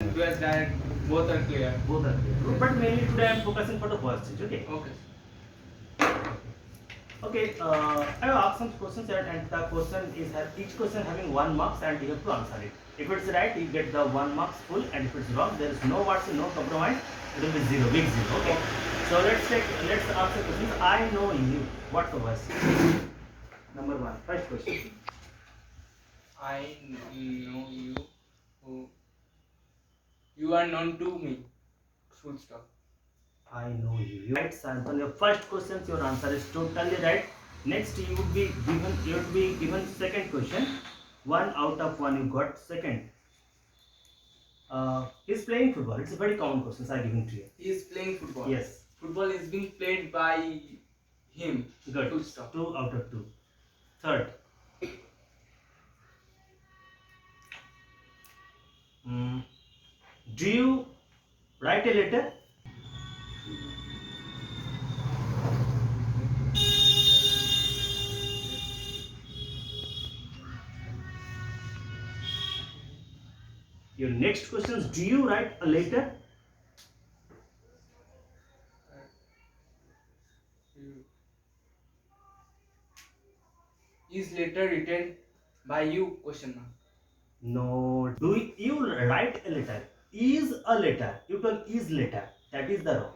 12 direct, both are clear. Both are clear. Yes. But mainly today I am focusing for the voice change. Okay. Okay. Okay. I have asked some questions here, and the question is each question having 1 marks, and you have to answer it. If it's right, you get the 1 marks full, and if it's wrong, there is no words, no compromise. It will be zero, big zero. Okay. So let's answer questions. I know you. What's the voice? Number one. First question. I know you. Who? You are known to me. Full stop. I know you. You right, Santan. Your first question, your answer is totally right. Next, you would be given second question. 1 out of 1 you got second. He's playing football. It's a very common question. I'm giving to you. He is playing football. Yes. Football is being played by him. Good. Full stop. 2 out of 2. Third. Mm, do you write a letter? Your next question is, do you write a letter? Is letter written by you? Question mark. No. Do you write a letter? Is a letter. You told is letter. That is the wrong.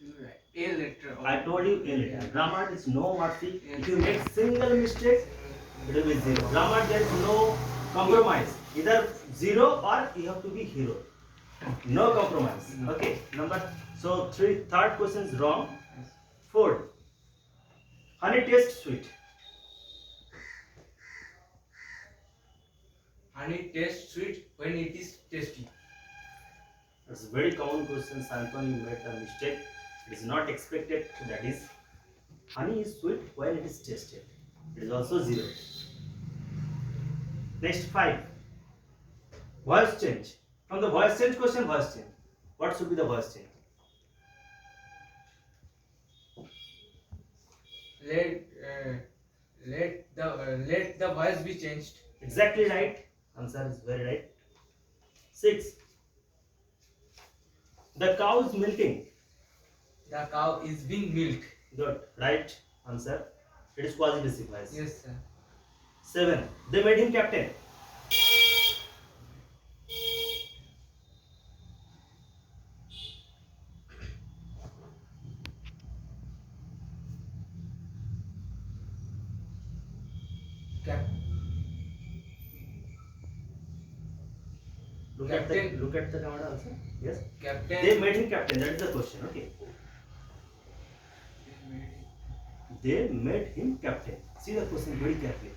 You write a letter. I told you a letter. Grammar is no mercy. If you make single mistake, it will be zero. Grammar there is no compromise. Either zero or you have to be hero. No compromise. Okay. Third question is wrong. Fourth. Honey tastes sweet. Honey tastes sweet when it is tasty. That's a very common question. Anthony made a mistake. It is not expected. That is, honey is sweet when it is tasted. It is also zero. Next 5. Voice change. From the voice change question, voice change. What should be the voice change? Let the voice be changed. Exactly right. Answer is very right. 6. The cow is milking. The cow is being milked. Good. Right answer. It is quasi basic voice. Yes, sir. 7. They made him captain. Cap. Look Captain. at the camera also. Yes. Captain. They made him captain. That is the question. Okay. They made him captain. See the question very carefully.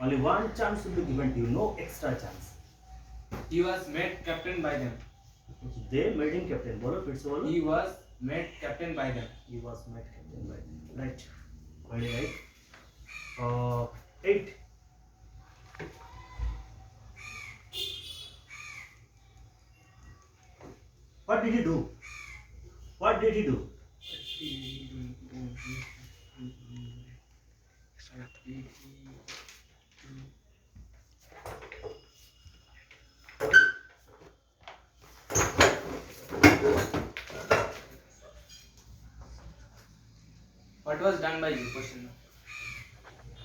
Only one chance will be given to you. No extra chance. He was made captain by them. They made him captain. Bolo, फिर से बोलो. He was made captain by them. He was made captain by them. Right. Very right. 8. What did he do? What did he do? What was done by you? Question mark.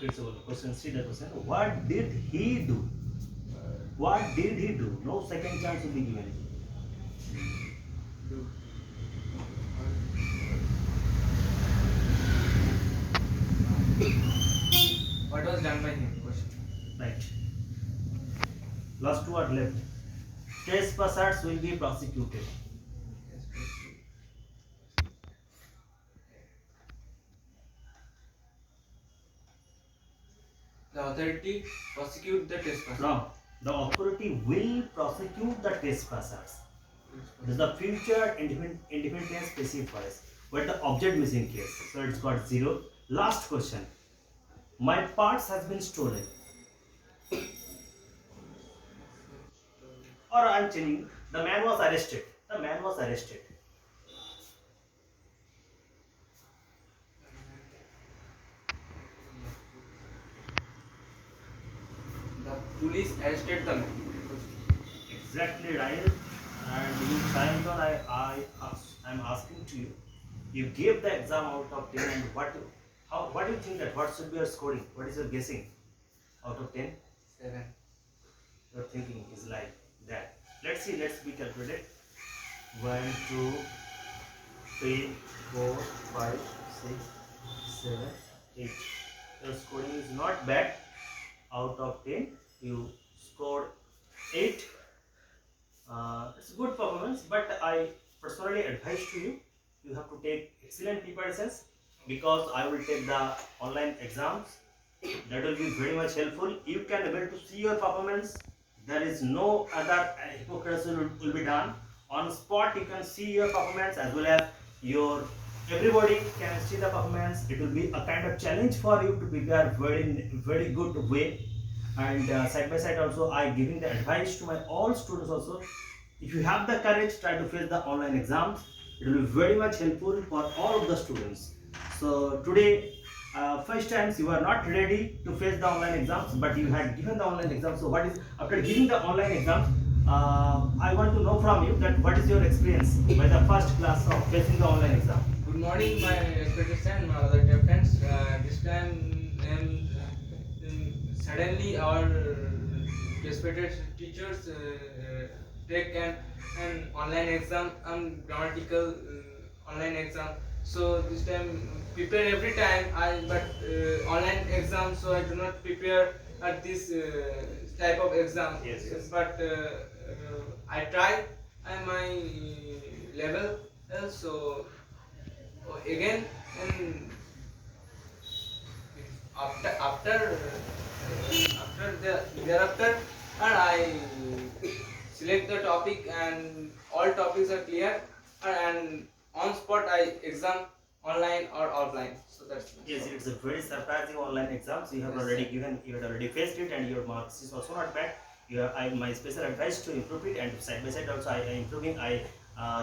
फिर से बोलो. Question. See the question. What did he do? What did he do? No second chance will be given. Do. What was done by him? Question. Right. Last 2 are left. Trespassers will be prosecuted. The authority prosecute the trespasser. Wrong. The authority will prosecute the trespassers. This is the future indefinite tense passive voice. But the object missing case. So it's got 0. Last question. My parts has been stolen. Or I am changing. The man was arrested. The man was arrested. The police arrested the man. exactly right. And you time on I'm asking to you. You gave the exam out of 10, and what do you think that what should be your scoring? What is your guessing out of 10? 7. Your thinking is like that. Let's be calculated. 1, 2, 3, 4, 5, 6, 7, 8. Your scoring is not bad. Out of 10, you scored 8. It's a good performance, but I personally advise to you, you have to take excellent preparations, because I will take the online exams. That will be very much helpful. You can able to see your performance. There is no other hypocrisy will be done. On spot you can see your performance, as well as your everybody can see the performance. It will be a kind of challenge for you to prepare very good way. And side by side also I giving the advice to my all students also. If you have the courage, try to face the online exams. It will be very much helpful for all of the students. So today, first times you are not ready to face the online exams, but you had given the online exams. So what is, after giving the online exams, I want to know from you that what is your experience by the first class of facing the online exam? Good morning, my expectation, my other captains. This time, suddenly our respected teachers take an online exam, grammatical online exam. So this time prepare every time. Online exam, so I do not prepare at this type of exam. Yes, yes. But I try at my level. So again, and after the thereafter, and I select the topic, and all topics are clear, and on spot I exam online or offline. So that's Yes, it's a very surprising online exams. You have Yes. already given, you had already faced it, and your marks is also not bad. You have, my special advice to improve it, and side by side also I improving. I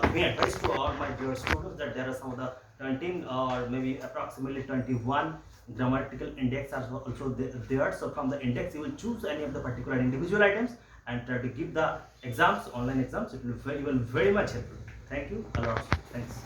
giving advice to all my dear students that there are some of the 20 or maybe approximately 21 grammatical index are also there. So from the index you will choose any of the particular individual items and try to give the exams, online exams. It will very much helpful. Thank you a lot. Thanks.